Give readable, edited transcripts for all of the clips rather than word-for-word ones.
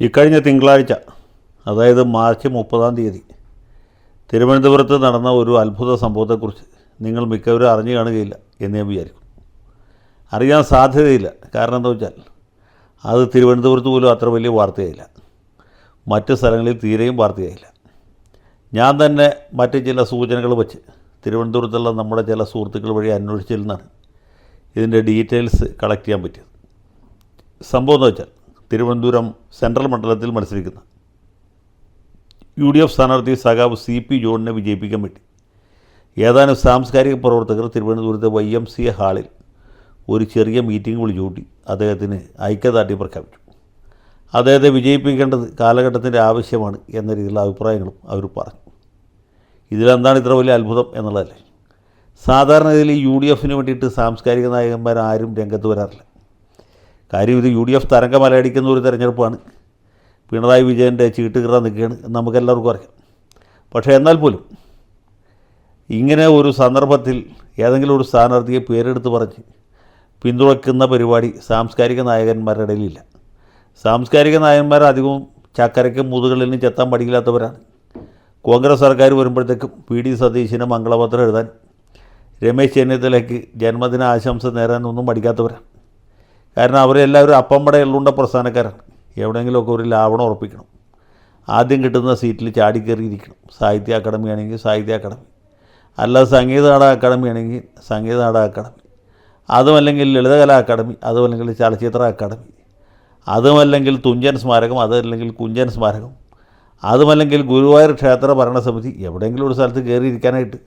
ഇക്കഴിഞ്ഞ തിങ്കളാഴ്ച, അതായത് മാർച്ച് 30 തിരുവനന്തപുരത്ത് നടന്ന ഒരു അത്ഭുത സംഭവത്തെക്കുറിച്ച് നിങ്ങൾ മിക്കവരും അറിഞ്ഞു കാണുകയില്ല എന്ന് ഞാൻ വിചാരിക്കും. അറിയാൻ സാധ്യതയില്ല. കാരണം എന്താ വെച്ചാൽ അത് തിരുവനന്തപുരത്ത് പോലും അത്ര വലിയ വാർത്തയായില്ല, മറ്റ് സ്ഥലങ്ങളിൽ തീരെയും വാർത്തയായില്ല. ഞാൻ തന്നെ മറ്റ് ചില സൂചനകൾ വെച്ച് തിരുവനന്തപുരത്തുള്ള നമ്മുടെ ചില സുഹൃത്തുക്കൾ വഴി അന്വേഷിച്ചതിൽ നിന്നാണ് ഇതിൻ്റെ ഡീറ്റെയിൽസ് കളക്ട് ചെയ്യാൻ പറ്റിയത്. സംഭവം എന്ന് വെച്ചാൽ തിരുവനന്തപുരം സെൻട്രൽ മണ്ഡലത്തിൽ മത്സരിക്കുന്ന UDF സ്ഥാനാർത്ഥി സഖാവ് CP ജോണിനെ വിജയിപ്പിക്കാൻ വേണ്ടി ഏതാനും സാംസ്കാരിക പ്രവർത്തകർ തിരുവനന്തപുരത്തെ YMCA ഹാളിൽ ഒരു ചെറിയ മീറ്റിംഗ് വിളിച്ചുകൂട്ടി അദ്ദേഹത്തിന് ഐക്യദാർഢ്യം പ്രഖ്യാപിച്ചു. അദ്ദേഹത്തെ വിജയിപ്പിക്കേണ്ടത് കാലഘട്ടത്തിൻ്റെ ആവശ്യമാണ് എന്ന രീതിയിലുള്ള അഭിപ്രായങ്ങളും അവർ പറഞ്ഞു. ഇതിലെന്താണ് ഇത്ര വലിയ അത്ഭുതം എന്നുള്ളതല്ലേ. സാധാരണഗതിയിൽ UDFന് വേണ്ടിയിട്ട് സാംസ്കാരിക നായകന്മാരാരും രംഗത്ത് വരാറില്ല. കാര്യം ഇത് UDF തരംഗമലയടിക്കുന്ന ഒരു തെരഞ്ഞെടുപ്പാണ്. പിണറായി വിജയൻ്റെ ചീട്ടുകിറ നിൽക്കുകയാണ്, നമുക്കെല്ലാവർക്കും അറിയാം. പക്ഷേ എന്നാൽ പോലും ഇങ്ങനെ ഒരു സന്ദർഭത്തിൽ ഏതെങ്കിലും ഒരു സ്ഥാനാർത്ഥിയെ പേരെടുത്ത് പറഞ്ഞ് പിന്തുണയ്ക്കുന്ന പരിപാടി സാംസ്കാരിക നായകന്മാരുടെ ഇടയിലില്ല. സാംസ്കാരിക നായകന്മാർ അധികവും ചക്കരയ്ക്കും മുതുകളിലും ചെത്താൻ പഠിക്കില്ലാത്തവരാണ്. കോൺഗ്രസ് സർക്കാർ വരുമ്പോഴത്തേക്കും PD സതീശിന് മംഗളപത്രം എഴുതാൻ, രമേശ് ചെന്നിത്തലയ്ക്ക് ജന്മദിന ആശംസ നേരാനൊന്നും പഠിക്കാത്തവരാണ്. കാരണം അവരെല്ലാവരും അപ്പമ്പട എള്ളുണ്ട പ്രസ്ഥാനക്കാരാണ്. എവിടെയെങ്കിലുമൊക്കെ ഒരു ലാവണം ഉറപ്പിക്കണം, ആദ്യം കിട്ടുന്ന സീറ്റിൽ ചാടിക്കയറിയിരിക്കണം. സാഹിത്യ അക്കാദമി ആണെങ്കിൽ സാഹിത്യ അക്കാദമി, അല്ലാതെ സംഗീത നാടക അക്കാദമി ആണെങ്കിൽ സംഗീത നാടക അക്കാദമി, അതുമല്ലെങ്കിൽ ലളിതകലാ അക്കാദമി, അതുമല്ലെങ്കിൽ ചലച്ചിത്ര അക്കാദമി, അതുമല്ലെങ്കിൽ തുഞ്ചൻ സ്മാരകം, അതല്ലെങ്കിൽ കുഞ്ചൻ സ്മാരകം, അതുമല്ലെങ്കിൽ ഗുരുവായൂർ ക്ഷേത്ര ഭരണസമിതി. എവിടെയെങ്കിലും ഒരു സ്ഥലത്ത് കയറിയിരിക്കാനായിട്ട്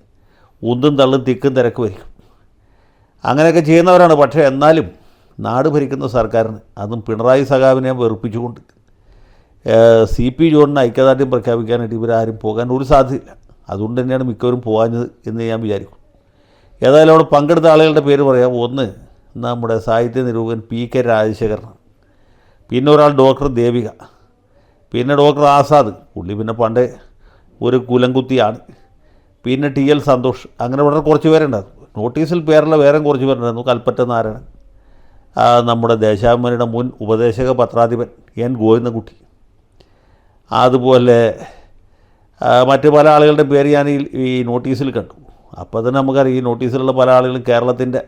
ഉന്തും തള്ളും തിക്കും തിരക്കുമായിരിക്കും. അങ്ങനെയൊക്കെ ചെയ്യുന്നവരാണ്. പക്ഷേ എന്നാലും നാട് ഭരിക്കുന്ന സർക്കാരിന്, അതും പിണറായി സഖാവിനെ വെറുപ്പിച്ചുകൊണ്ട് CP ജോണിന് ഐക്യദാർഢ്യം പ്രഖ്യാപിക്കാനായിട്ട് ഇവരാരും പോകാൻ ഒരു സാധ്യതയില്ല. അതുകൊണ്ട് തന്നെയാണ് മിക്കവരും പോകാഞ്ഞത് എന്ന് ഞാൻ വിചാരിക്കും. ഏതായാലും അവിടെ പങ്കെടുത്ത ആളുകളുടെ പേര് പറയാം. ഒന്ന് നമ്മുടെ സാഹിത്യ നിരൂപകൻ PK രാജശേഖരനാണ്. പിന്നെ ഒരാൾ ഡോക്ടർ ദേവിക, പിന്നെ ഡോക്ടർ ആസാദ്, പുള്ളി പിന്നെ പണ്ടേ ഒരു കുലംകുത്തിയാണ്. പിന്നെ TL സന്തോഷ്. അങ്ങനെ വളരെ കുറച്ച് പേരുണ്ടായിരുന്നു. നോട്ടീസിൽ പേരുള്ള വേറെ കുറച്ച് പേരുണ്ടായിരുന്നു. കൽപ്പറ്റ നാരായണൻ, നമ്മുടെ ദേശാഭിമാനിയുടെ മുൻ ഉപദേശക പത്രാധിപൻ N ഗോവിന്ദൻകുട്ടി, അതുപോലെ മറ്റ് പല ആളുകളുടെ പേര് ഞാൻ ഈ നോട്ടീസിൽ കണ്ടു. അപ്പോൾ തന്നെ നമുക്കറിയാം ഈ നോട്ടീസിലുള്ള പല ആളുകളും കേരളത്തിൻ്റെ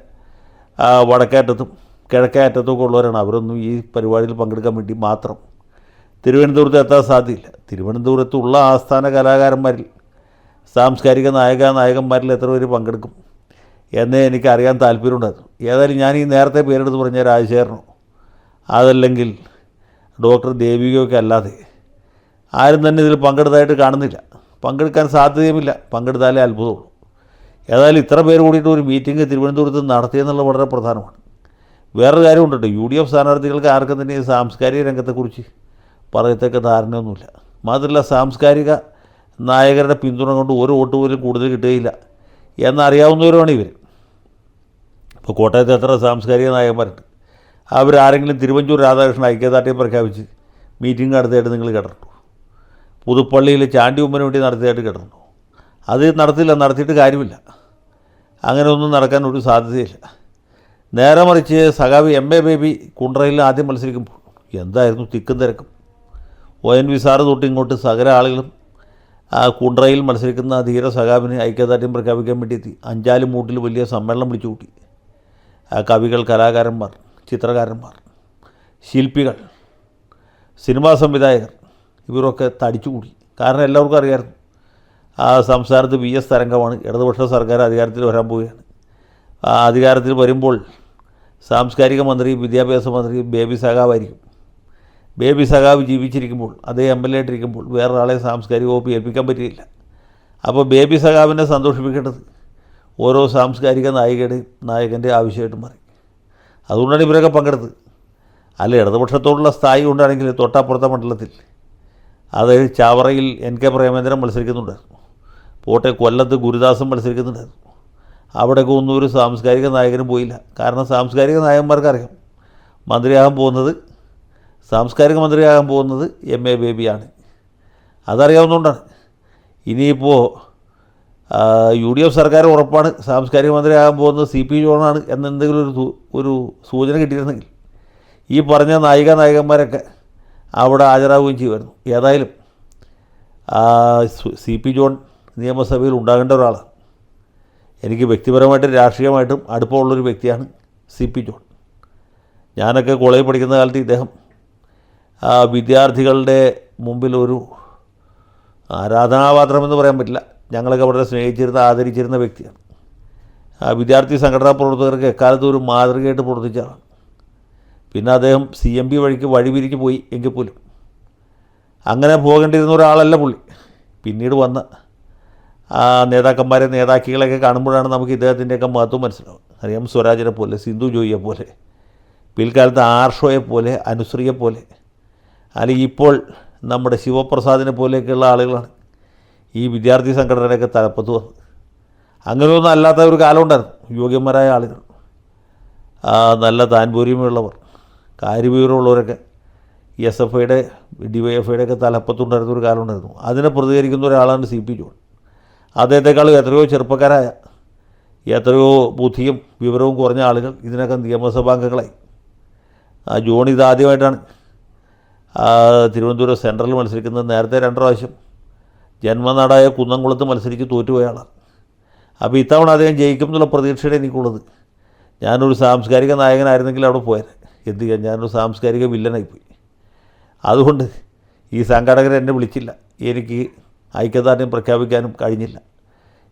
വടക്കേറ്റത്തും കിഴക്കേ അറ്റത്തുമൊക്കെ ഉള്ളവരാണ്. അവരൊന്നും ഈ പരിപാടിയിൽ പങ്കെടുക്കാൻ വേണ്ടി മാത്രം തിരുവനന്തപുരത്ത് എത്താൻ സാധ്യതയില്ല. തിരുവനന്തപുരത്തുള്ള ആസ്ഥാന കലാകാരന്മാരിൽ, സാംസ്കാരിക നായകന്മാരിൽ എത്ര പേര് പങ്കെടുക്കും എന്നേ എനിക്ക് അറിയാൻ താല്പര്യമുണ്ടായിരുന്നു. ഏതായാലും ഞാൻ ഈ നേരത്തെ പേരെടുത്ത് പറഞ്ഞ രാജശേഖരനോ അതല്ലെങ്കിൽ ഡോക്ടർ ദേവികയൊക്കെ അല്ലാതെ ആരും തന്നെ ഇതിൽ പങ്കെടുത്തതായിട്ട് കാണുന്നില്ല. പങ്കെടുക്കാൻ സാധ്യതയുമില്ല. പങ്കെടുത്താലേ അത്ഭുതമുള്ളൂ. ഏതായാലും ഇത്ര പേര് കൂടിയിട്ട് ഒരു മീറ്റിംഗ് തിരുവനന്തപുരത്ത് നടത്തിയെന്നുള്ളത് വളരെ പ്രധാനമാണ്. വേറൊരു കാര്യമുണ്ട് കേട്ടോ. UDF സ്ഥാനാർത്ഥികൾക്ക് ആർക്കും തന്നെ ഈ സാംസ്കാരിക രംഗത്തെക്കുറിച്ച് പറയത്തക്ക ധാരണയൊന്നുമില്ല. മാത്രമല്ല സാംസ്കാരിക നായകരുടെ പിന്തുണ കൊണ്ട് ഒരു വോട്ട് പോലും കൂടുതൽ കിട്ടുകയില്ല എന്നറിയാവുന്നവരുമാണ് ഇവർ. ഇപ്പോൾ കോട്ടയത്ത് എത്ര സാംസ്കാരിക നായകന്മാരുണ്ട്. അവരാരെങ്കിലും തിരുവഞ്ചൂർ രാധാകൃഷ്ണൻ ഐക്യദാർഢ്യം പ്രഖ്യാപിച്ച് മീറ്റിംഗ് നടത്തിയായിട്ട് നിങ്ങൾ കേട്ടിട്ടുണ്ടോ? പുതുപ്പള്ളിയിൽ ചാണ്ടി ഉമ്മന് വേണ്ടി നടത്തിയായിട്ട് കേട്ടിട്ടുണ്ടോ? അത് നടത്തിയിട്ട് കാര്യമില്ല. അങ്ങനെ ഒന്നും നടക്കാൻ ഒരു സാധ്യതയില്ല. നേരെ മറിച്ച് സഖാവ് MA ബേബി കുണ്ട്രയിൽ ആദ്യം മത്സരിക്കുമ്പോൾ എന്തായിരുന്നു തിക്കും തിരക്കും. ONV സാറ് തൊട്ട് ഇങ്ങോട്ട് സകല ആളുകളും കുണ്ട്രയിൽ മത്സരിക്കുന്ന ധീര സഖാവിന് ഐക്യദാർഢ്യം പ്രഖ്യാപിക്കാൻ വേണ്ടി എത്തി. അഞ്ചാലും മൂട്ടിൽ വലിയ സമ്മേളനം വിളിച്ചു കൂട്ടി. കവികൾ, കലാകാരന്മാർ, ചിത്രകാരന്മാർ, ശില്പികൾ, സിനിമാ സംവിധായകർ, ഇവരൊക്കെ തടിച്ചുകൂടി. കാരണം എല്ലാവർക്കും അറിയാമായിരുന്നു സംസ്ഥാനത്ത് VS തരംഗമാണ്. ഇടതുപക്ഷ സർക്കാർ അധികാരത്തിൽ വരാൻ പോവുകയാണ്. അധികാരത്തിൽ വരുമ്പോൾ സാംസ്കാരിക മന്ത്രി, വിദ്യാഭ്യാസ മന്ത്രി ബേബി സഖാവായിരിക്കും. ബേബി സഖാവ് ജീവിച്ചിരിക്കുമ്പോൾ, അതേ MLA ആയിട്ടിരിക്കുമ്പോൾ വേറൊരാളെ സാംസ്കാരിക വകുപ്പ് ഏൽപ്പിക്കാൻ പറ്റിയില്ല. അപ്പോൾ ബേബി സഖാവിനെ സന്തോഷിപ്പിക്കേണ്ടത് ഓരോ സാംസ്കാരിക നായകൻ്റെ ആവശ്യമായിട്ട് മാറി. അതുകൊണ്ടാണ് ഇവരൊക്കെ പങ്കെടുത്തത്. അല്ല, ഇടതുപക്ഷത്തോടുള്ള സ്ഥായി കൊണ്ടാണെങ്കിൽ തൊട്ടപ്പുറത്തെ മണ്ഡലത്തിൽ, അതായത് ചാവറയിൽ NK പ്രേമേന്ദ്രൻ മത്സരിക്കുന്നുണ്ടായിരുന്നു. പോട്ടെ, കൊല്ലത്ത് ഗുരുദാസൻ മത്സരിക്കുന്നുണ്ടായിരുന്നു. അവിടെയൊക്കെ ഒന്നും ഒരു സാംസ്കാരിക നായകനും പോയില്ല. കാരണം സാംസ്കാരിക നായകന്മാർക്കറിയാം സാംസ്കാരിക മന്ത്രിയാകാൻ പോകുന്നത് MA ബേബിയാണ്. അതറിയാവുന്നതുകൊണ്ടാണ്. ഇനിയിപ്പോൾ UDF സർക്കാർ ഉറപ്പാണ് സാംസ്കാരിക മന്ത്രിയാകാൻ പോകുന്നത് CP ജോണാണ് എന്നെന്തെങ്കിലും ഒരു സൂചന കിട്ടിയിരുന്നെങ്കിൽ ഈ പറഞ്ഞ നായകന്മാരൊക്കെ അവിടെ ഹാജരാകുകയും ചെയ്യുമായിരുന്നു. ഏതായാലും CP ജോൺ നിയമസഭയിൽ ഉണ്ടാകേണ്ട ഒരാളാണ്. എനിക്ക് വ്യക്തിപരമായിട്ടും രാഷ്ട്രീയമായിട്ടും അടുപ്പമുള്ളൊരു വ്യക്തിയാണ് CP ജോൺ. ഞാനൊക്കെ കോളേജിൽ പഠിക്കുന്ന കാലത്ത് ഇദ്ദേഹം വിദ്യാർത്ഥികളുടെ മുമ്പിൽ ഒരു ആരാധനാപാത്രമെന്ന് പറയാൻ പറ്റില്ല, ഞങ്ങളൊക്കെ വളരെ സ്നേഹിച്ചിരുന്ന ആദരിച്ചിരുന്ന വ്യക്തിയാണ്. വിദ്യാർത്ഥി സംഘടനാ പ്രവർത്തകർക്ക് എക്കാലത്തും ഒരു മാതൃകയായിട്ട് പ്രവർത്തിച്ച ആളാണ്. പിന്നെ അദ്ദേഹം CMB വഴിക്ക് വഴിപിരിഞ്ഞ് പോയി എങ്കിൽ പോലും അങ്ങനെ പോകേണ്ടിയിരുന്ന ഒരാളല്ല പുള്ളി. പിന്നീട് വന്ന നേതാക്കന്മാരെ നേതാക്കളെയൊക്കെ കാണുമ്പോഴാണ് നമുക്ക് ഇദ്ദേഹത്തിൻ്റെയൊക്കെ മഹത്വം മനസ്സിലാവും. അറിയാം, സ്വരാജിനെ പോലെ, സിന്ധു ജോയിയെ പോലെ, പിൽക്കാലത്ത് ആർഷോയെ പോലെ, അനുശ്രീയെ പോലെ, അല്ലെങ്കിൽ ഇപ്പോൾ നമ്മുടെ ശിവപ്രസാദിനെ പോലെയൊക്കെയുള്ള ആളുകളാണ് ഈ വിദ്യാർത്ഥി സംഘടനയൊക്കെ തലപ്പത്ത് വന്നത്. അങ്ങനെയൊന്നും അല്ലാത്ത ഒരു കാലം ഉണ്ടായിരുന്നു. യോഗ്യന്മാരായ ആളുകൾ, നല്ല താൻപൂര്യമുള്ളവർ, കാര്യവിവരമുള്ളവരൊക്കെ SFIയുടെ DYFIയുടെയൊക്കെ തലപ്പത്തുണ്ടായിരുന്ന ഒരു കാലം ഉണ്ടായിരുന്നു. അതിനെ പ്രതികരിക്കുന്ന ഒരാളാണ് CP ജോൺ. അദ്ദേഹത്തെക്കാളും എത്രയോ ചെറുപ്പക്കാരായ, എത്രയോ ബുദ്ധിയും വിവരവും കുറഞ്ഞ ആളുകൾ ഇതിനൊക്കെ നിയമസഭാംഗങ്ങളായി. ജോൺ ഇതാദ്യമായിട്ടാണ് തിരുവനന്തപുരം സെൻട്രലിൽ മത്സരിക്കുന്നത്. നേരത്തെ 2 പ്രാവശ്യം ജന്മനാടായ കുന്നംകുളത്ത് മത്സരിച്ച് തോറ്റുപോയ ആളാണ്. അപ്പോൾ ഇത്തവണ അദ്ദേഹം ജയിക്കും എന്നുള്ള പ്രതീക്ഷയുടെ എനിക്കുള്ളത്. ഞാനൊരു സാംസ്കാരിക നായകനായിരുന്നെങ്കിൽ അവിടെ പോയാൽ എന്ത് ചെയ്യാൻ, ഞാനൊരു സാംസ്കാരിക വില്ലനായിപ്പോയി. അതുകൊണ്ട് ഈ സംഘാടകർ എന്നെ വിളിച്ചില്ല, എനിക്ക് ഐക്യദാർഢ്യം പ്രഖ്യാപിക്കാനും കഴിഞ്ഞില്ല.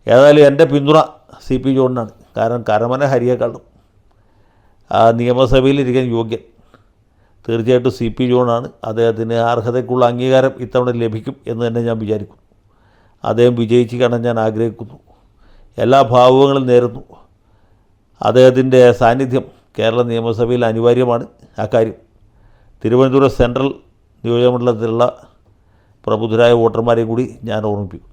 ഏതായാലും എൻ്റെ പിന്തുണ CP ജോണിനാണ്. കാരണം കരമന ഹരിയേക്കാളും നിയമസഭയിലിരിക്കാൻ യോഗ്യൻ തീർച്ചയായിട്ടും CP ജോണാണ്. അദ്ദേഹത്തിന് അർഹതയ്ക്കുള്ള അംഗീകാരം ഇത്തവണ ലഭിക്കും എന്ന് തന്നെ ഞാൻ വിചാരിക്കുന്നു. അദ്ദേഹം വിജയിച്ച് കാണാൻ ഞാൻ ആഗ്രഹിക്കുന്നു. എല്ലാ ഭാവുകങ്ങളും നേരുന്നു. അദ്ദേഹത്തിൻ്റെ സാന്നിധ്യം കേരള നിയമസഭയിൽ അനിവാര്യമാണ്. അക്കാര്യം തിരുവനന്തപുരം സെൻട്രൽ നിയോജകമണ്ഡലത്തിലുള്ള പ്രബുദ്ധരായ വോട്ടർമാരെയും കൂടി ഞാൻ ഓർമ്മിപ്പിക്കും.